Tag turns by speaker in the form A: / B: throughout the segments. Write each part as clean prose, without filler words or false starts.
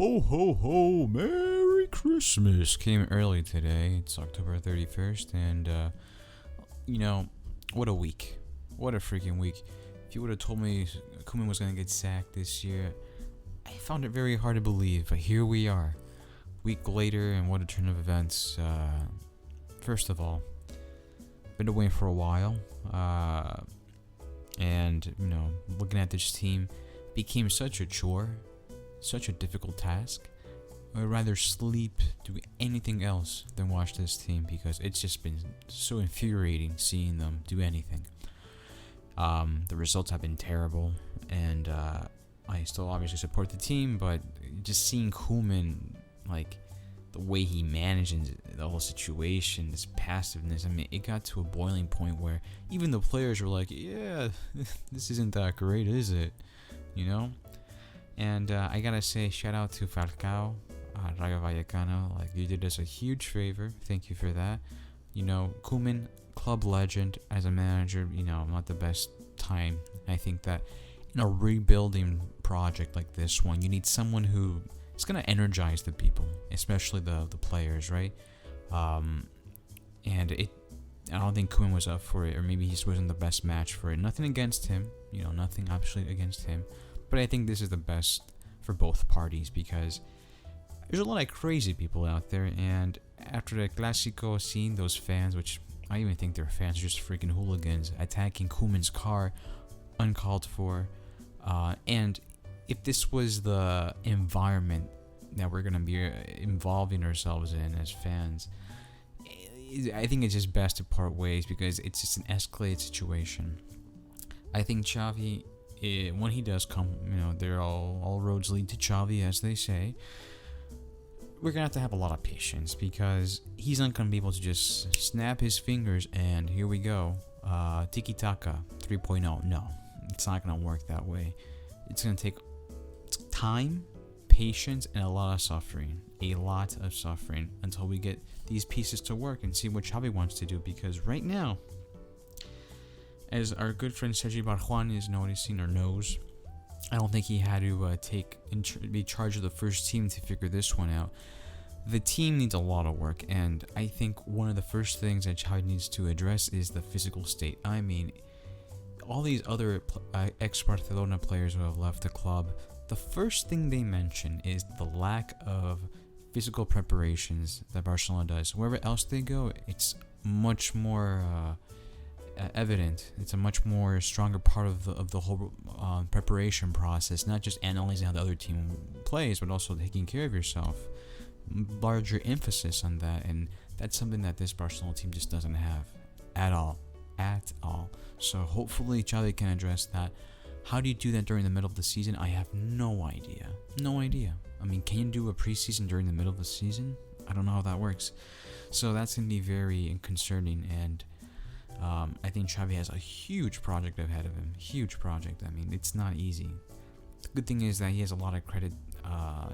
A: Ho ho ho, Merry Christmas came early today. It's October 31st, and what a week. What a freaking week. If you would have told me Koeman was going to get sacked this year, I found it very hard to believe, but here we are. Week later, and what a turn of events. First of all, been away for a while, and looking at this team became such a chore, such a difficult task. I would rather sleep, do anything else than watch this team because it's just been so infuriating seeing them do anything. The results have been terrible, and I still obviously support the team, but just seeing Koeman, like the way he manages the whole situation, this passiveness, it got to a boiling point where even the players were like, yeah, this isn't that great, is it? And I gotta say, shout out to Falcao, Rayo Vallecano. Like, you did us a huge favor. Thank you for that. Koeman, club legend as a manager. Not the best time. I think that in a rebuilding project like this one, you need someone who is gonna energize the people, especially the players, right? And I don't think Koeman was up for it, or maybe he just wasn't the best match for it. Nothing against him, nothing absolutely against him. But I think this is the best for both parties because there's a lot of crazy people out there, and after the Clásico, seeing those fans, which I even think they're fans, just freaking hooligans, attacking Koeman's car, uncalled for, and if this was the environment that we're going to be involving ourselves in as fans, I think it's just best to part ways because it's just an escalated situation. I think Xavi, when he does come, they're all roads lead to Xavi, as they say. We're going to have a lot of patience because he's not going to be able to just snap his fingers and here we go. Tiki-taka 3.0. No, it's not going to work that way. It's going to take time, patience, and a lot of suffering. A lot of suffering until we get these pieces to work and see what Xavi wants to do, because right now, as our good friend Sergi Barjuan is noticing or knows, I don't think he had to be charged of the first team to figure this one out. The team needs a lot of work, and I think one of the first things that Xavi needs to address is the physical state. All these other ex-Barcelona players who have left the club, the first thing they mention is the lack of physical preparations that Barcelona does. Wherever else they go, it's much more evident. It's a much more stronger part of the whole preparation process, not just analyzing how the other team plays, but also taking care of yourself. Larger emphasis on that, and that's something that this Barcelona team just doesn't have at all. So hopefully Xavi can address that. How do you do that during the middle of the season? I have no idea. Can you do a preseason during the middle of the season? I don't know how that works. So that's going to be very concerning, and I think Xavi has a huge project ahead of him. Huge project. It's not easy. The good thing is that he has a lot of credit,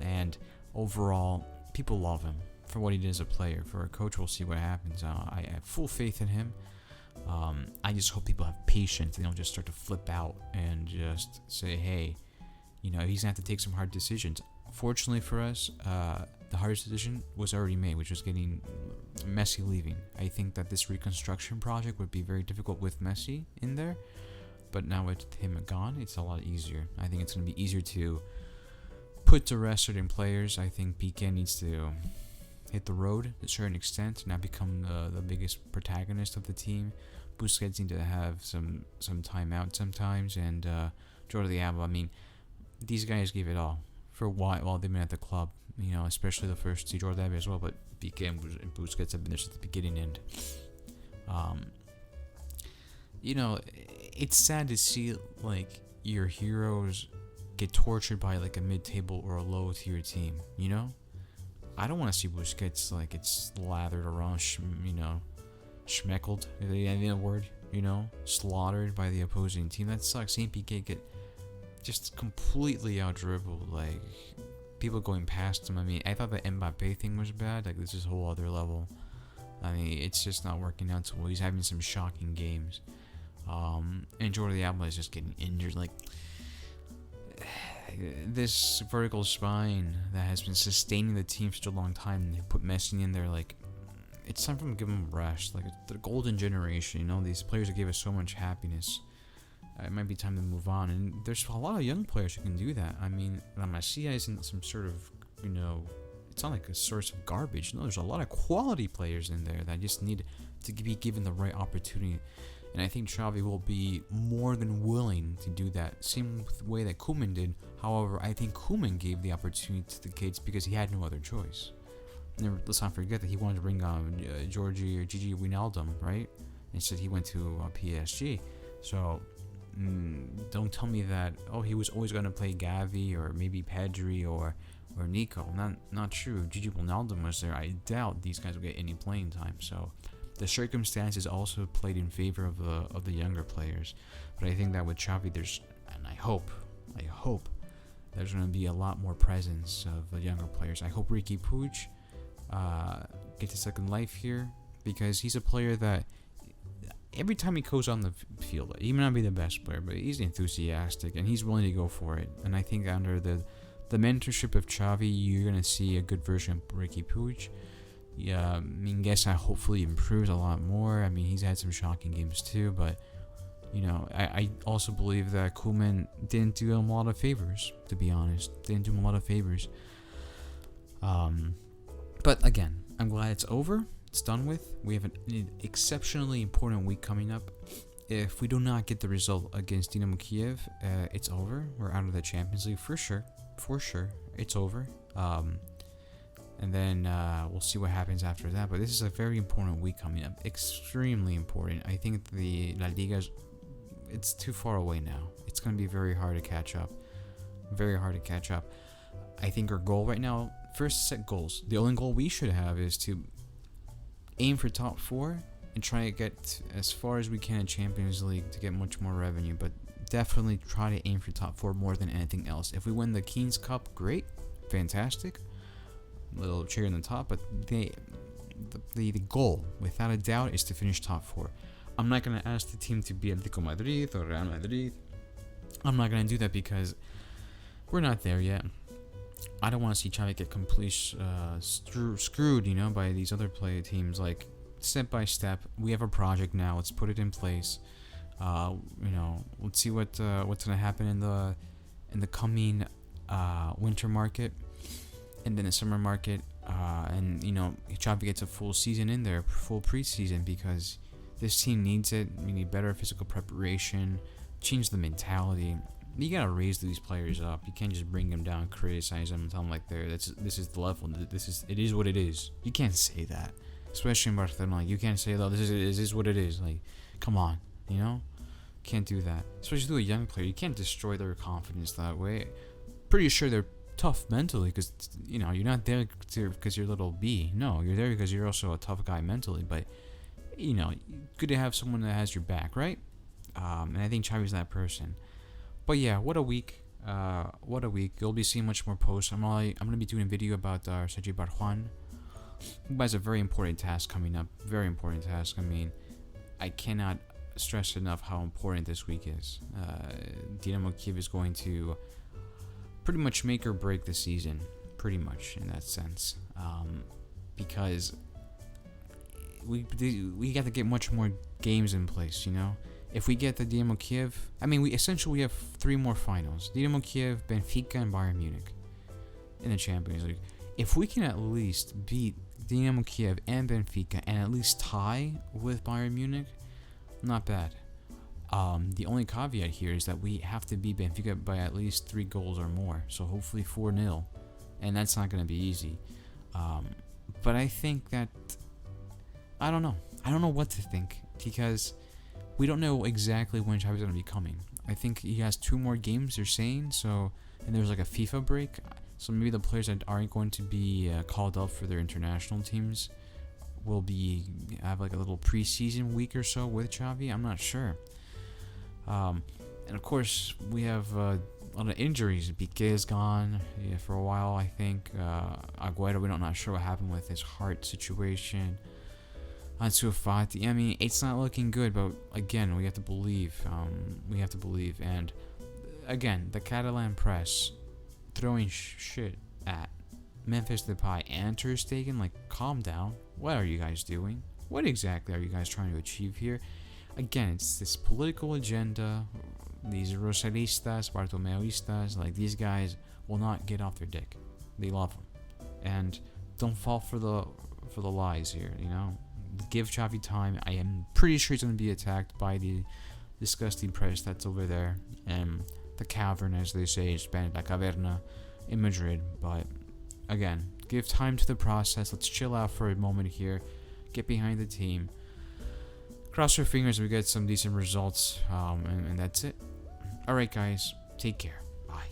A: and overall, people love him for what he did as a player. For a coach, we'll see what happens. I have full faith in him. I just hope people have patience and don't just start to flip out and just say, hey, he's going to have to take some hard decisions. Fortunately for us, the hardest decision was already made, which was getting Messi leaving. I think that this reconstruction project would be very difficult with Messi in there, but now with him gone, it's a lot easier. I think it's going to be easier to put to rest certain players. I think Piqué needs to hit the road to a certain extent, not become the biggest protagonist of the team. Busquets need to have some time out sometimes, and Jordi Alba. These guys gave it all for a while they've been at the club. Especially the first two, Jordi Alba as well, but Piqué and Busquets have been there since the beginning. And it's sad to see your heroes get tortured by a mid-table or a low-tier team. I don't want to see Busquets it's slathered around, schmeckled, the word, slaughtered by the opposing team. That sucks. Seeing Piqué get just completely out-dribbled, people going past him. I thought the Mbappé thing was bad. This is a whole other level. It's just not working out so well. He's having some shocking games. And Jordi Alba is just getting injured. this vertical spine that has been sustaining the team for such a long time. They put Messi in there, like, it's time for them to give them a rest. Like, the golden generation, you know, these players that gave us so much happiness. It might be time to move on, and there's a lot of young players who can do that. I mean, La Masia isn't some sort of, you know, it's not like a source of garbage. No, there's a lot of quality players in there that just need to be given the right opportunity. And I think Xavi will be more than willing to do that. Same way that Koeman did. However, I think Koeman gave the opportunity to the kids because he had no other choice. Let's not forget that he wanted to bring Gigi Wijnaldum, right? Instead, he went to PSG. So don't tell me that, oh, he was always going to play Xavi or maybe Pedri or Nico. Not true. Gigi Wijnaldum was there. I doubt these guys will get any playing time. So the circumstances also played in favor of the younger players. But I think that with Xavi, and I hope there's going to be a lot more presence of the younger players. I hope Riqui Puig gets a second life here, because he's a player that every time he goes on the field, he may not be the best player, but he's enthusiastic and he's willing to go for it. And I think under the mentorship of Xavi, you're going to see a good version of Riqui Puig. Yeah, I mean, Gessa hopefully improves a lot more. I mean, he's had some shocking games too, but you know, I also believe that Koeman didn't do him a lot of favors, to be honest. Didn't do him a lot of favors. But again, I'm glad it's over. It's done with. We have an exceptionally important week coming up. If we do not get the result against Dynamo Kiev, it's over. We're out of the Champions League for sure. For sure, it's over. And then we'll see what happens after that. But this is a very important week coming up. Extremely important. I think the La Liga's, it's too far away now. It's going to be very hard to catch up. Very hard to catch up. I think our goal right now, first set goals. The only goal we should have is to aim for top 4 and try to get as far as we can in Champions League to get much more revenue. But definitely try to aim for top 4 more than anything else. If we win the Kings Cup, great. Fantastic. Little cherry on the top. But the goal, without a doubt, is to finish top 4. I'm not going to ask the team to be Atletico Madrid or Real Madrid. I'm not going to do that because we're not there yet. I don't want to see Xavi get completely screwed, you know, by these other play teams. Like, step by step, we have a project now. Let's put it in place. You know, let's see what's gonna happen in the coming winter market, and then the summer market. And you know, Xavi gets a full season in there, full preseason, because this team needs it. We need better physical preparation, change the mentality. You gotta raise these players up. You can't just bring them down, criticize them, and tell them like this is the level. It is what it is. You can't say that, especially in Barcelona. Like, you can't say, "Oh, this is what it is." Like, come on, you know, can't do that. Especially to a young player, you can't destroy their confidence that way. Pretty sure they're tough mentally, because you know you're not there because you're little B. No, you're there because you're also a tough guy mentally. But you know, good to have someone that has your back, right? And I think Xavi's that person. But yeah, what a week. What a week. You'll be seeing much more posts. I'm going to be doing a video about Sergi Barjuan, who has a very important task coming up. Very important task. I mean, I cannot stress enough how important this week is. Dynamo Kiev is going to pretty much make or break the season. Pretty much, in that sense. Because we got to get much more games in place, you know? If we get the Dynamo Kiev, I mean, we have 3 more finals. Dynamo Kiev, Benfica, and Bayern Munich in the Champions League. If we can at least beat Dynamo Kiev and Benfica and at least tie with Bayern Munich, not bad. The only caveat here is that we have to beat Benfica by at least 3 goals or more. So hopefully 4-0. And that's not going to be easy. But I think that, I don't know. I don't know what to think, because we don't know exactly when Xavi's going to be coming. I think he has 2 more games, they're saying, so, and there's like a FIFA break, so maybe the players that aren't going to be called up for their international teams will have like a little preseason week or so with Xavi. I'm not sure. And of course, we have a lot of injuries. Piqué is gone for a while, I think. Agüero, we're not sure what happened with his heart situation. Ansu Fati, I mean, it's not looking good, but again, we have to believe. And again, the Catalan press, throwing shit at Memphis Depay and Ter Stegen. Like, calm down. What are you guys doing? What exactly are you guys trying to achieve here? Again, it's this political agenda. These Rosalistas, Bartomeoistas, like, these guys will not get off their dick. They love them, and don't fall for the lies here. You know, give Xavi time. I am pretty sure he's going to be attacked by the disgusting press that's over there, and the cavern, as they say in Spanish, la caverna, in Madrid. But again, give time to the process. Let's chill out for a moment here. Get behind the team. Cross your fingers we get some decent results, and that's it. Alright guys, take care. Bye.